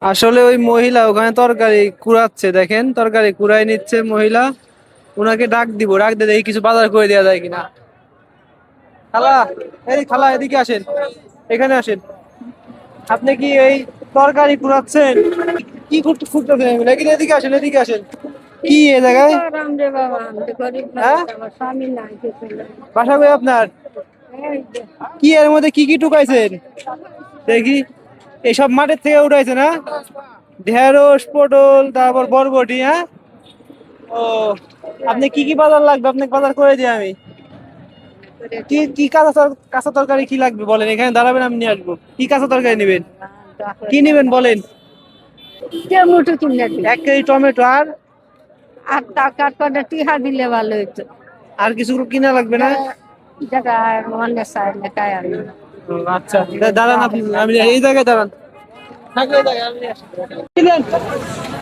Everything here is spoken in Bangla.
আসলে ওই মহিলা ওখানে তরকারি কুড়াচ্ছে, দেখেন তরকারি কুড়াই নিচ্ছে মহিলা। ওনাকে ডাক দিব, ডাক দিয়ে দেখি কিছু বাজার করে দেওয়া যায় কিনা। খালা, এই খালা এদিকে আসেন, এখানে আসেন। আপনি কি এই তরকারি কুড়াচ্ছেন? কি করতে ফুটতেছেন এগুলো? এদিকে আসেন, এদিকে আসেন। কি এ কি জায়গায়? করাম রে বাবা, আমি তো গরিব হ্যাঁ, মানুষ, আমার স্বামী নাই কিছু নাই। বাসা কই আপনার? এই যে, কি এর মধ্যে কি কি টুকাইছেন দেখি? এইসব মাঠের থেকে উঠাইছে না? ঢেঁড়স, পটল, তারপর বরবটি, হ্যাঁ? ও, আপনি কি কি বাজার লাগবে আপনাকে বাজার করে দিই আমি। কি কি কাঁচা তরকারি কি লাগবে বলেন, এখানে দাঁড়াবেন আমি নিয়ে আসবো। কি কাঁচা তরকারি নেবেন? কি নেবেন বলেন? টমেটো কিনে দিন। 1 কেজি টমেটো আর আর টাকার করে টিহা দিলে ভালো হইতো। আর কিছু কিনা লাগবে না? জায়গায় মনে চাই লেখায় আমি। ও, আচ্ছা, দাঁড়ান আপনি, আমি এই জায়গায় দাঁড়ান। থাকলে এই জায়গায় আমি নিয়ে আসছি। কিনেন।